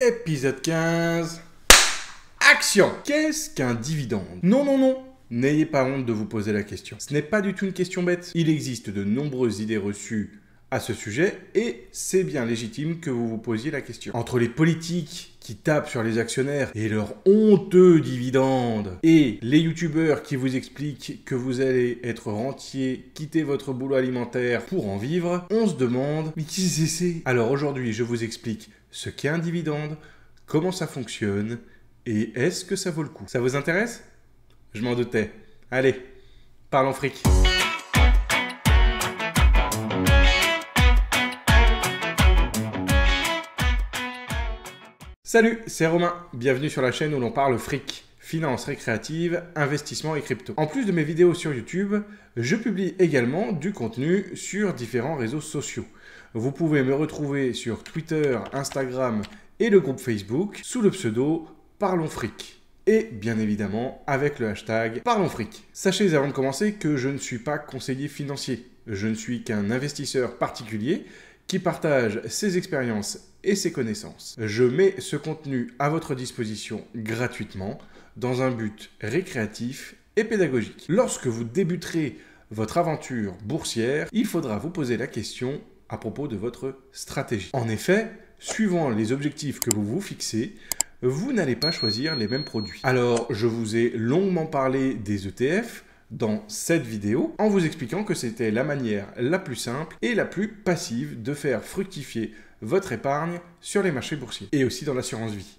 Épisode 15. Action! Qu'est-ce qu'un dividende? Non, n'ayez pas honte de vous poser la question. Ce n'est pas du tout une question bête. Il existe de nombreuses idées reçues à ce sujet et c'est bien légitime que vous vous posiez la question. Entre les politiques qui tapent sur les actionnaires et leurs honteux dividendes et les youtubeurs qui vous expliquent que vous allez être rentier, quitter votre boulot alimentaire pour en vivre, on se demande mais qui c'est? Alors aujourd'hui, je vous explique ce qu'est un dividende, comment ça fonctionne et est-ce que ça vaut le coup. Ça vous intéresse? Je m'en doutais. Allez, parlons fric. Salut, c'est Romain. Bienvenue sur la chaîne où l'on parle fric, finance récréative, investissement et crypto. En plus de mes vidéos sur YouTube, je publie également du contenu sur différents réseaux sociaux. Vous pouvez me retrouver sur Twitter, Instagram et le groupe Facebook sous le pseudo Parlons Fric. Et bien évidemment avec le hashtag Parlons Fric. Sachez avant de commencer que je ne suis pas conseiller financier. Je ne suis qu'un investisseur particulier qui partage ses expériences et ses connaissances. Je mets ce contenu à votre disposition gratuitement dans un but récréatif et pédagogique. Lorsque vous débuterez votre aventure boursière, il faudra vous poser la question à propos de votre stratégie. En effet, suivant les objectifs que vous vous fixez, vous n'allez pas choisir les mêmes produits. Alors, je vous ai longuement parlé des ETF dans cette vidéo en vous expliquant que c'était la manière la plus simple et la plus passive de faire fructifier votre épargne sur les marchés boursiers et aussi dans l'assurance vie.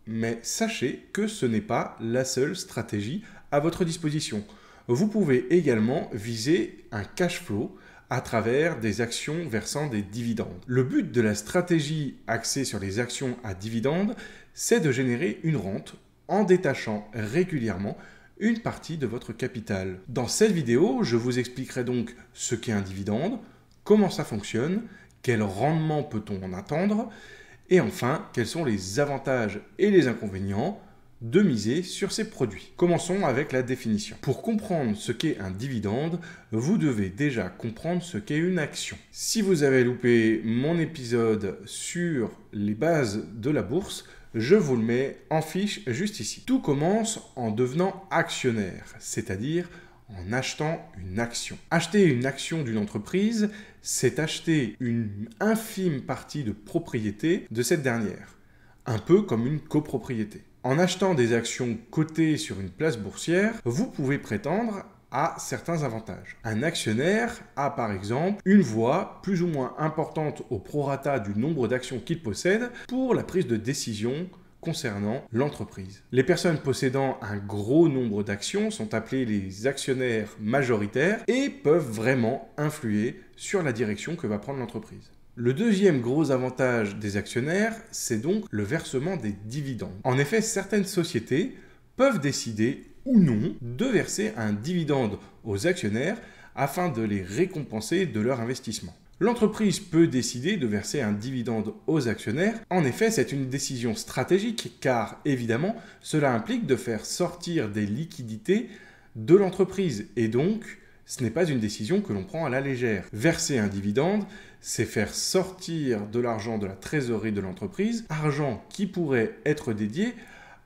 Mais sachez que ce n'est pas la seule stratégie à votre disposition. Vous pouvez également viser un cash flow à travers des actions versant des dividendes. Le but de la stratégie axée sur les actions à dividendes, c'est de générer une rente en détachant régulièrement une partie de votre capital. Dans cette vidéo, je vous expliquerai donc ce qu'est un dividende, comment ça fonctionne, quel rendement peut-on en attendre, et enfin, quels sont les avantages et les inconvénients de miser sur ces produits. Commençons avec la définition. Pour comprendre ce qu'est un dividende, vous devez déjà comprendre ce qu'est une action. Si vous avez loupé mon épisode sur les bases de la bourse, je vous le mets en fiche juste ici. Tout commence en devenant actionnaire, c'est-à-dire en achetant une action. Acheter une action d'une entreprise, c'est acheter une infime partie de propriété de cette dernière, un peu comme une copropriété. En achetant des actions cotées sur une place boursière, vous pouvez prétendre à certains avantages. Un actionnaire a par exemple une voix plus ou moins importante au prorata du nombre d'actions qu'il possède pour la prise de décision concernant l'entreprise. Les personnes possédant un gros nombre d'actions sont appelées les actionnaires majoritaires et peuvent vraiment influer sur la direction que va prendre l'entreprise. Le deuxième gros avantage des actionnaires, c'est donc le versement des dividendes. En effet, certaines sociétés peuvent décider ou non de verser un dividende aux actionnaires afin de les récompenser de leur investissement. L'entreprise peut décider de verser un dividende aux actionnaires. En effet, c'est une décision stratégique car évidemment, cela implique de faire sortir des liquidités de l'entreprise et donc ce n'est pas une décision que l'on prend à la légère. Verser un dividende, c'est faire sortir de l'argent de la trésorerie de l'entreprise, argent qui pourrait être dédié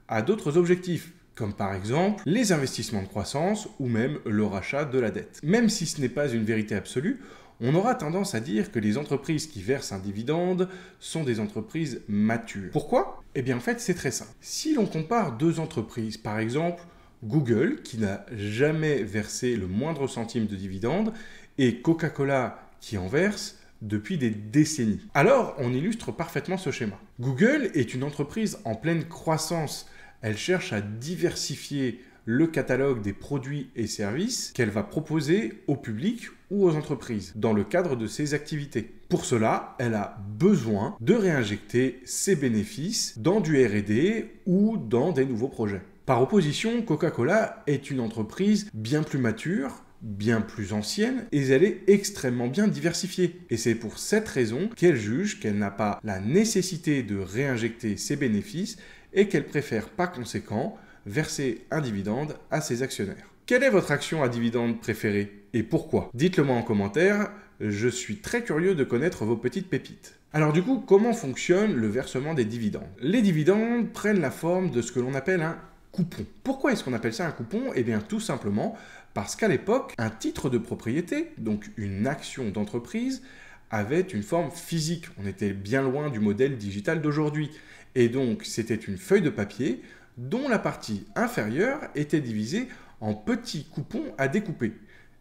à d'autres objectifs, comme par exemple les investissements de croissance ou même le rachat de la dette. Même si ce n'est pas une vérité absolue, on aura tendance à dire que les entreprises qui versent un dividende sont des entreprises matures. Pourquoi? Eh bien en fait c'est très simple. Si l'on compare deux entreprises, par exemple Google qui n'a jamais versé le moindre centime de dividende et Coca-Cola qui en verse depuis des décennies. Alors on illustre parfaitement ce schéma. Google est une entreprise en pleine croissance. Elle cherche à diversifier le catalogue des produits et services qu'elle va proposer au public ou aux entreprises dans le cadre de ses activités. Pour cela, elle a besoin de réinjecter ses bénéfices dans du R&D ou dans des nouveaux projets. Par opposition, Coca-Cola est une entreprise bien plus mature, bien plus ancienne et elle est extrêmement bien diversifiée. Et c'est pour cette raison qu'elle juge qu'elle n'a pas la nécessité de réinjecter ses bénéfices et qu'elle préfère par conséquent verser un dividende à ses actionnaires. Quelle est votre action à dividende préférée et pourquoi? Dites-le moi en commentaire, je suis très curieux de connaître vos petites pépites. Alors du coup, comment fonctionne le versement des dividendes? Les dividendes prennent la forme de ce que l'on appelle un coupon. Pourquoi est-ce qu'on appelle ça un coupon? Eh bien tout simplement parce qu'à l'époque, un titre de propriété, donc une action d'entreprise, avait une forme physique. On était bien loin du modèle digital d'aujourd'hui. Et donc c'était une feuille de papier dont la partie inférieure était divisée en petits coupons à découper.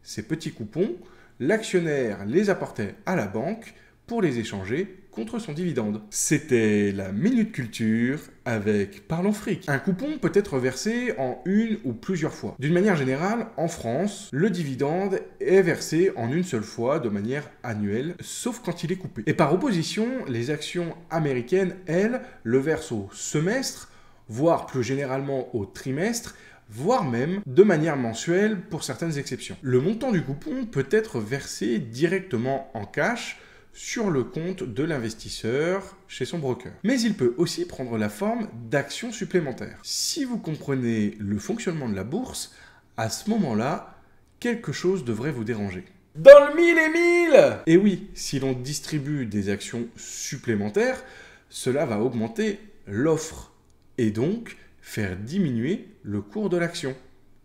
Ces petits coupons, l'actionnaire les apportait à la banque pour les échanger contre son dividende. C'était la Minute Culture avec Parlons Fric. Un coupon peut être versé en une ou plusieurs fois. D'une manière générale, en France, le dividende est versé en une seule fois de manière annuelle, sauf quand il est coupé. Et par opposition, les actions américaines, elles, le versent au semestre, voire plus généralement au trimestre, voire même de manière mensuelle pour certaines exceptions. Le montant du coupon peut être versé directement en cash sur le compte de l'investisseur chez son broker. Mais il peut aussi prendre la forme d'actions supplémentaires. Si vous comprenez le fonctionnement de la bourse, à ce moment-là, quelque chose devrait vous déranger. Dans le mille et mille! Et oui, si l'on distribue des actions supplémentaires, cela va augmenter l'offre et donc faire diminuer le cours de l'action.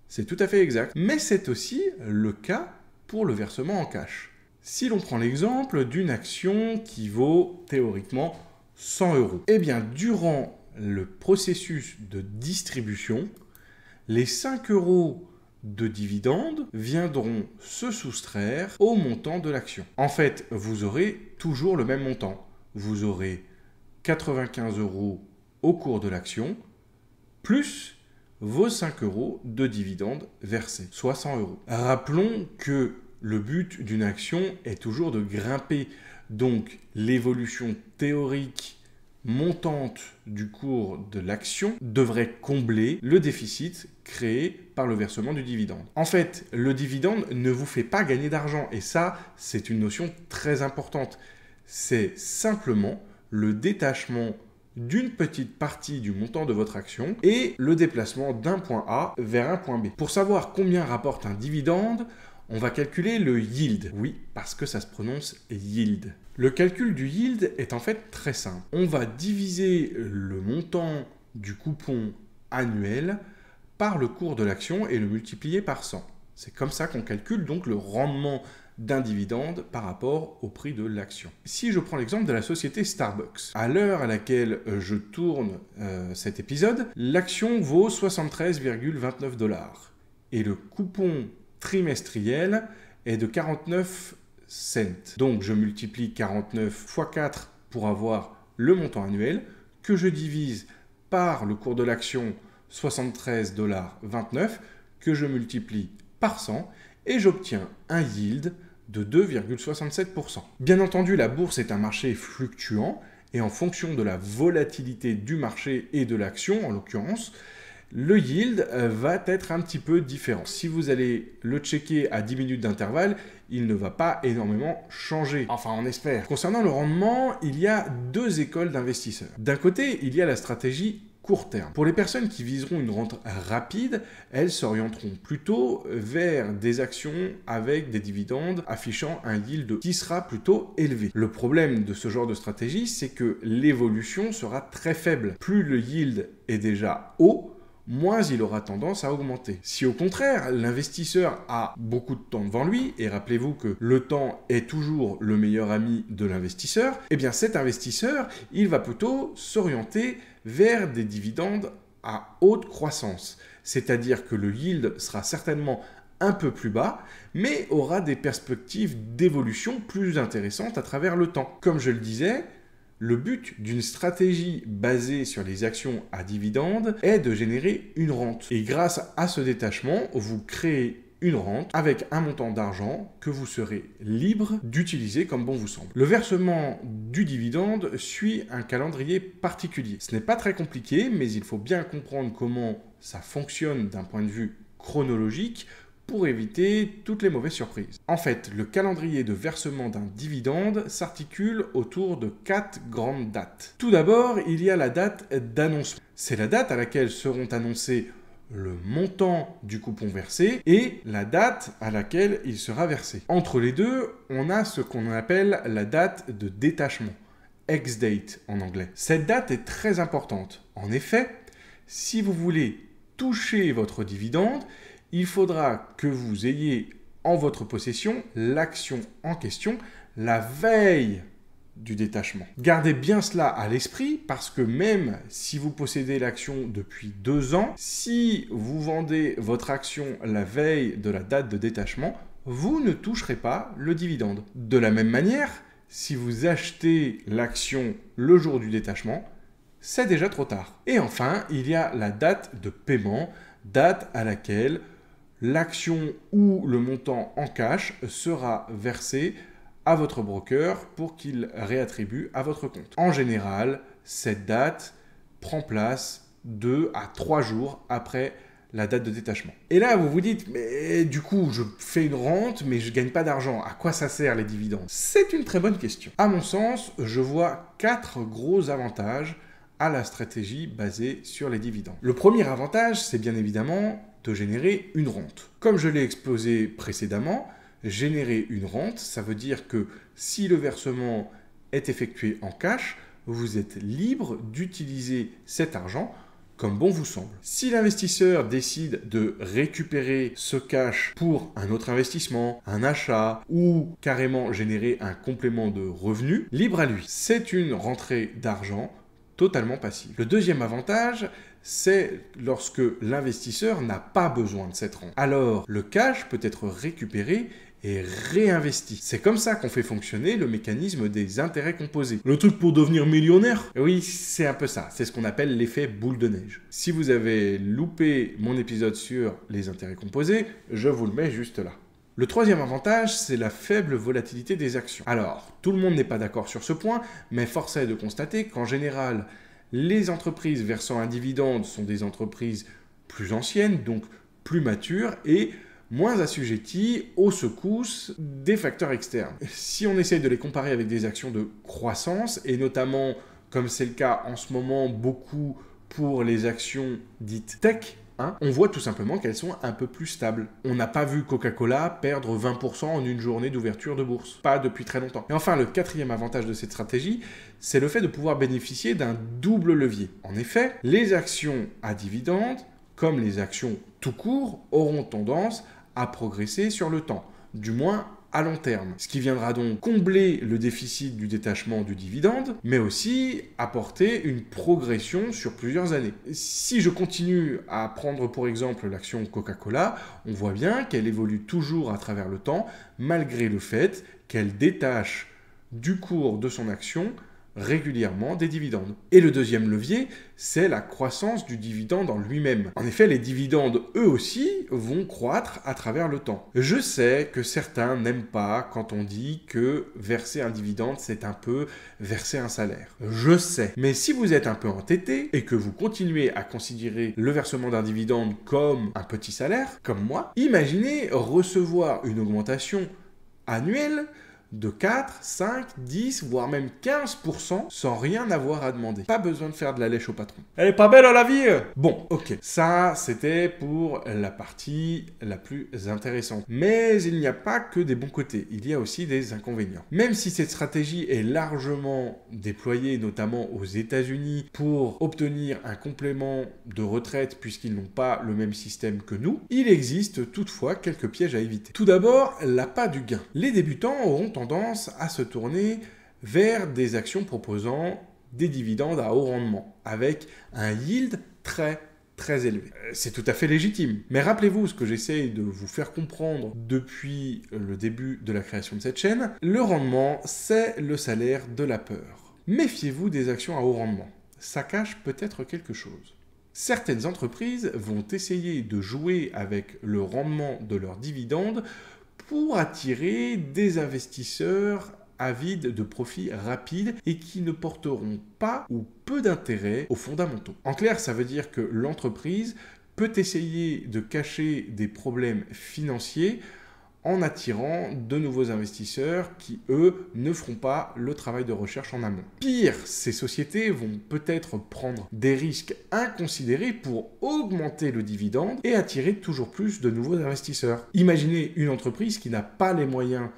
C'est tout à fait exact. Mais c'est aussi le cas pour le versement en cash. Si l'on prend l'exemple d'une action qui vaut théoriquement 100 €, eh bien, durant le processus de distribution, les 5 € de dividendes viendront se soustraire au montant de l'action. En fait, vous aurez toujours le même montant. Vous aurez 95 € au cours de l'action, plus vos 5 € de dividendes versés, soit 100 €. Rappelons que le but d'une action est toujours de grimper. Donc, l'évolution théorique montante du cours de l'action devrait combler le déficit créé par le versement du dividende. En fait, le dividende ne vous fait pas gagner d'argent. Et ça, c'est une notion très importante. C'est simplement le détachement d'une petite partie du montant de votre action et le déplacement d'un point A vers un point B. Pour savoir combien rapporte un dividende, on va calculer le yield. Oui, parce que ça se prononce yield. Le calcul du yield est en fait très simple. On va diviser le montant du coupon annuel par le cours de l'action et le multiplier par 100. C'est comme ça qu'on calcule donc le rendement d'un dividende par rapport au prix de l'action. Si je prends l'exemple de la société Starbucks, à l'heure à laquelle je tourne cet épisode, l'action vaut 73,29 $ et le coupon trimestriel est de 49 cents. Donc je multiplie 49 x 4 pour avoir le montant annuel que je divise par le cours de l'action 73,29 $ que je multiplie par 100 et j'obtiens un yield de 2,67%. Bien entendu, la bourse est un marché fluctuant et en fonction de la volatilité du marché et de l'action en l'occurrence, le yield va être un petit peu différent. Si vous allez le checker à 10 minutes d'intervalle, il ne va pas énormément changer. Enfin, on espère. Concernant le rendement, il y a deux écoles d'investisseurs. D'un côté, il y a la stratégie court terme. Pour les personnes qui viseront une rente rapide, elles s'orienteront plutôt vers des actions avec des dividendes affichant un yield qui sera plutôt élevé. Le problème de ce genre de stratégie, c'est que l'évolution sera très faible. Plus le yield est déjà haut, moins il aura tendance à augmenter. Si au contraire, l'investisseur a beaucoup de temps devant lui, et rappelez-vous que le temps est toujours le meilleur ami de l'investisseur, eh bien cet investisseur, il va plutôt s'orienter vers des dividendes à haute croissance. C'est-à-dire que le yield sera certainement un peu plus bas, mais aura des perspectives d'évolution plus intéressantes à travers le temps. Comme je le disais, le but d'une stratégie basée sur les actions à dividendes est de générer une rente. Et grâce à ce détachement, vous créez une rente avec un montant d'argent que vous serez libre d'utiliser comme bon vous semble. Le versement du dividende suit un calendrier particulier. Ce n'est pas très compliqué, mais il faut bien comprendre comment ça fonctionne d'un point de vue chronologique pour éviter toutes les mauvaises surprises. En fait, le calendrier de versement d'un dividende s'articule autour de 4 grandes dates. Tout d'abord, il y a la date d'annoncement. C'est la date à laquelle seront annoncés le montant du coupon versé et la date à laquelle il sera versé. Entre les deux, on a ce qu'on appelle la date de détachement. ex-date en anglais. Cette date est très importante. En effet, si vous voulez toucher votre dividende, il faudra que vous ayez en votre possession l'action en question la veille du détachement. Gardez bien cela à l'esprit parce que même si vous possédez l'action depuis 2 ans, si vous vendez votre action la veille de la date de détachement, vous ne toucherez pas le dividende. De la même manière, si vous achetez l'action le jour du détachement, c'est déjà trop tard. Et enfin, il y a la date de paiement, date à laquelle l'action ou le montant en cash sera versé à votre broker pour qu'il réattribue à votre compte. En général, cette date prend place 2 à 3 jours après la date de détachement. Et là, vous vous dites, mais du coup, je fais une rente, mais je ne gagne pas d'argent. À quoi ça sert les dividendes? C'est une très bonne question. À mon sens, je vois 4 gros avantages à la stratégie basée sur les dividendes. Le premier avantage, c'est bien évidemment de générer une rente. Comme je l'ai exposé précédemment, générer une rente, ça veut dire que si le versement est effectué en cash, vous êtes libre d'utiliser cet argent comme bon vous semble. Si l'investisseur décide de récupérer ce cash pour un autre investissement, un achat ou carrément générer un complément de revenu, libre à lui. C'est une rentrée d'argent totalement passive. Le deuxième avantage, c'est lorsque l'investisseur n'a pas besoin de cette rente. Alors, le cash peut être récupéré et réinvesti. C'est comme ça qu'on fait fonctionner le mécanisme des intérêts composés. Le truc pour devenir millionnaire? Oui, c'est un peu ça. C'est ce qu'on appelle l'effet boule de neige. Si vous avez loupé mon épisode sur les intérêts composés, je vous le mets juste là. Le troisième avantage, c'est la faible volatilité des actions. Alors, tout le monde n'est pas d'accord sur ce point, mais force est de constater qu'en général, les entreprises versant un dividende sont des entreprises plus anciennes, donc plus matures et moins assujetties aux secousses des facteurs externes. Si on essaye de les comparer avec des actions de croissance, et notamment, comme c'est le cas en ce moment, beaucoup pour les actions dites tech, on voit tout simplement qu'elles sont un peu plus stables. On n'a pas vu Coca-Cola perdre 20% en une journée d'ouverture de bourse. Pas depuis très longtemps. Et enfin, le quatrième avantage de cette stratégie, c'est le fait de pouvoir bénéficier d'un double levier. En effet, les actions à dividendes, comme les actions tout court, auront tendance à progresser sur le temps, du moins à long terme. Ce qui viendra donc combler le déficit du détachement du dividende, mais aussi apporter une progression sur plusieurs années. Si je continue à prendre pour exemple l'action Coca-Cola, on voit bien qu'elle évolue toujours à travers le temps, malgré le fait qu'elle détache du cours de son action régulièrement des dividendes. Et le deuxième levier, c'est la croissance du dividende en lui-même. En effet, les dividendes, eux aussi, vont croître à travers le temps. Je sais que certains n'aiment pas quand on dit que verser un dividende, c'est un peu verser un salaire. Je sais. Mais si vous êtes un peu entêté et que vous continuez à considérer le versement d'un dividende comme un petit salaire, comme moi, imaginez recevoir une augmentation annuelle de 4, 5, 10, voire même 15% sans rien avoir à demander. Pas besoin de faire de la lèche au patron. Elle est pas belle la vie? Bon, ok. Ça, c'était pour la partie la plus intéressante. Mais il n'y a pas que des bons côtés. Il y a aussi des inconvénients. Même si cette stratégie est largement déployée, notamment aux États-Unis, pour obtenir un complément de retraite puisqu'ils n'ont pas le même système que nous, il existe toutefois quelques pièges à éviter. Tout d'abord, l'appât du gain. Les débutants auront tendance à se tourner vers des actions proposant des dividendes à haut rendement, avec un yield très élevé. C'est tout à fait légitime. Mais rappelez-vous ce que j'essaie de vous faire comprendre depuis le début de la création de cette chaîne, le rendement, c'est le salaire de la peur. Méfiez-vous des actions à haut rendement. Ça cache peut-être quelque chose. Certaines entreprises vont essayer de jouer avec le rendement de leurs dividendes pour attirer des investisseurs avides de profits rapides et qui ne porteront pas ou peu d'intérêt aux fondamentaux. En clair, ça veut dire que l'entreprise peut essayer de cacher des problèmes financiers en attirant de nouveaux investisseurs qui, eux, ne feront pas le travail de recherche en amont. Pire, ces sociétés vont peut-être prendre des risques inconsidérés pour augmenter le dividende et attirer toujours plus de nouveaux investisseurs. Imaginez une entreprise qui n'a pas les moyens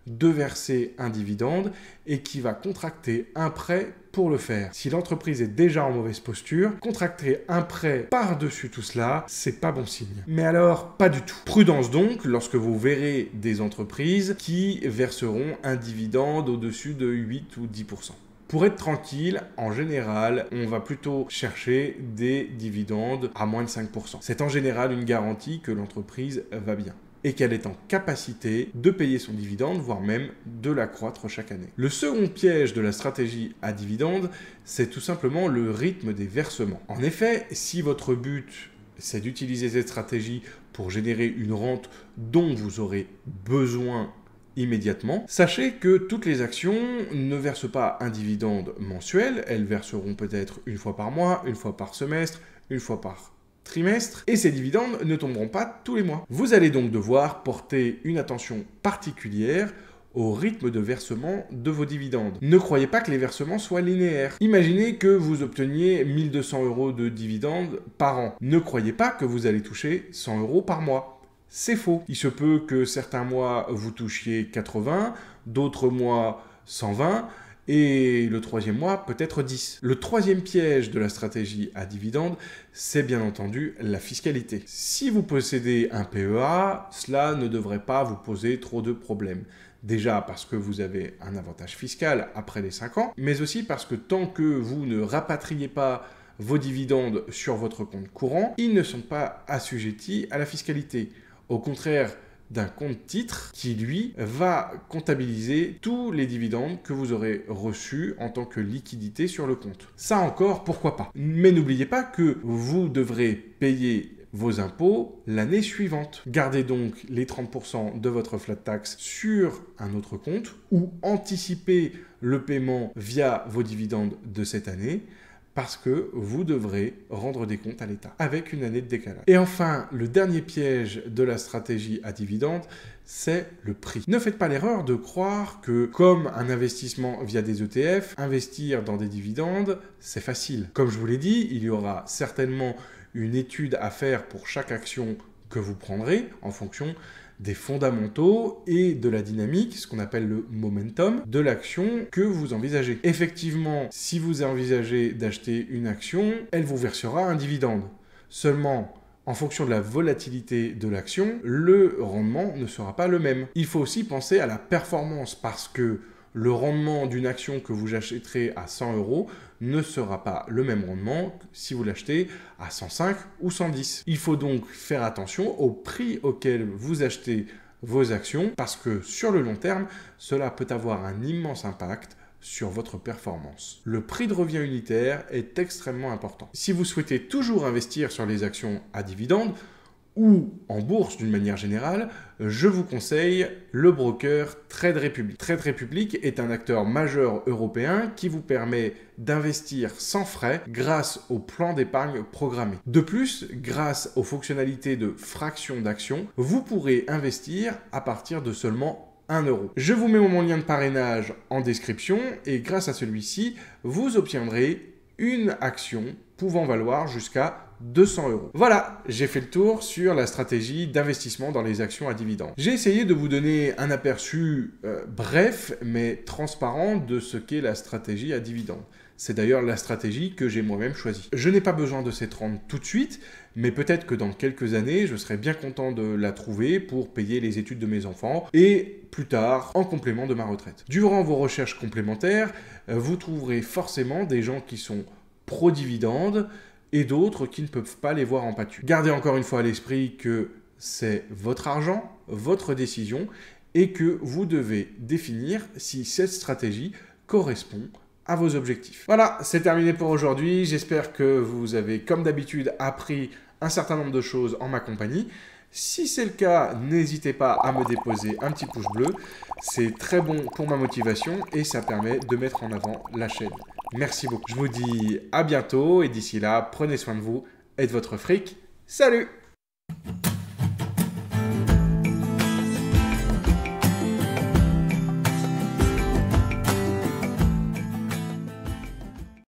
de verser un dividende et qui va contracter un prêt pour le faire. Si l'entreprise est déjà en mauvaise posture, contracter un prêt par-dessus tout cela, c'est pas bon signe. Mais alors, pas du tout. Prudence donc lorsque vous verrez des entreprises qui verseront un dividende au-dessus de 8 ou 10%. Pour être tranquille, en général, on va plutôt chercher des dividendes à moins de 5%. C'est en général une garantie que l'entreprise va bien et qu'elle est en capacité de payer son dividende, voire même de l'accroître chaque année. Le second piège de la stratégie à dividende, c'est tout simplement le rythme des versements. En effet, si votre but, c'est d'utiliser cette stratégie pour générer une rente dont vous aurez besoin immédiatement, sachez que toutes les actions ne versent pas un dividende mensuel, elles verseront peut-être une fois par mois, une fois par semestre, une fois par trimestre, et ces dividendes ne tomberont pas tous les mois. Vous allez donc devoir porter une attention particulière au rythme de versement de vos dividendes. Ne croyez pas que les versements soient linéaires. Imaginez que vous obteniez 1200 € de dividendes par an. Ne croyez pas que vous allez toucher 100 € par mois. C'est faux. Il se peut que certains mois vous touchiez 80, d'autres mois 120, et le troisième mois, peut-être 10. Le troisième piège de la stratégie à dividende, c'est bien entendu la fiscalité. Si vous possédez un PEA, cela ne devrait pas vous poser trop de problèmes. Déjà parce que vous avez un avantage fiscal après les 5 ans, mais aussi parce que tant que vous ne rapatriez pas vos dividendes sur votre compte courant, ils ne sont pas assujettis à la fiscalité. Au contraire d'un compte titre qui, lui, va comptabiliser tous les dividendes que vous aurez reçus en tant que liquidité sur le compte. Ça encore, pourquoi pas. Mais n'oubliez pas que vous devrez payer vos impôts l'année suivante. Gardez donc les 30% de votre flat tax sur un autre compte ou anticipez le paiement via vos dividendes de cette année, parce que vous devrez rendre des comptes à l'État avec une année de décalage. Et enfin, le dernier piège de la stratégie à dividende, c'est le prix. Ne faites pas l'erreur de croire que, comme un investissement via des ETF, investir dans des dividendes, c'est facile. Comme je vous l'ai dit, il y aura certainement une étude à faire pour chaque action que vous prendrez en fonction des fondamentaux et de la dynamique, ce qu'on appelle le momentum, de l'action que vous envisagez. Effectivement, si vous envisagez d'acheter une action, elle vous versera un dividende. Seulement, en fonction de la volatilité de l'action, le rendement ne sera pas le même. Il faut aussi penser à la performance parce que le rendement d'une action que vous achèterez à 100 € ne sera pas le même rendement si vous l'achetez à 105 ou 110. Il faut donc faire attention au prix auquel vous achetez vos actions parce que sur le long terme, cela peut avoir un immense impact sur votre performance. Le prix de revient unitaire est extrêmement important. Si vous souhaitez toujours investir sur les actions à dividendes, ou en bourse d'une manière générale, je vous conseille le broker Trade Republic. Trade Republic est un acteur majeur européen qui vous permet d'investir sans frais grâce au plan d'épargne programmé. De plus, grâce aux fonctionnalités de fraction d'action, vous pourrez investir à partir de seulement 1 €. Je vous mets mon lien de parrainage en description et grâce à celui-ci, vous obtiendrez une action pouvant valoir jusqu'à 200 €. Voilà, j'ai fait le tour sur la stratégie d'investissement dans les actions à dividendes. J'ai essayé de vous donner un aperçu bref mais transparent de ce qu'est la stratégie à dividendes. C'est d'ailleurs la stratégie que j'ai moi-même choisie. Je n'ai pas besoin de cette rente tout de suite, mais peut-être que dans quelques années, je serai bien content de la trouver pour payer les études de mes enfants et plus tard en complément de ma retraite. Durant vos recherches complémentaires, vous trouverez forcément des gens qui sont pro-dividendes et d'autres qui ne peuvent pas les voir en pâture. Gardez encore une fois à l'esprit que c'est votre argent, votre décision, et que vous devez définir si cette stratégie correspond à vos objectifs. Voilà, c'est terminé pour aujourd'hui. J'espère que vous avez, comme d'habitude, appris un certain nombre de choses en ma compagnie. Si c'est le cas, n'hésitez pas à me déposer un petit pouce bleu. C'est très bon pour ma motivation et ça permet de mettre en avant la chaîne. Merci beaucoup. Je vous dis à bientôt et d'ici là, prenez soin de vous et de votre fric. Salut!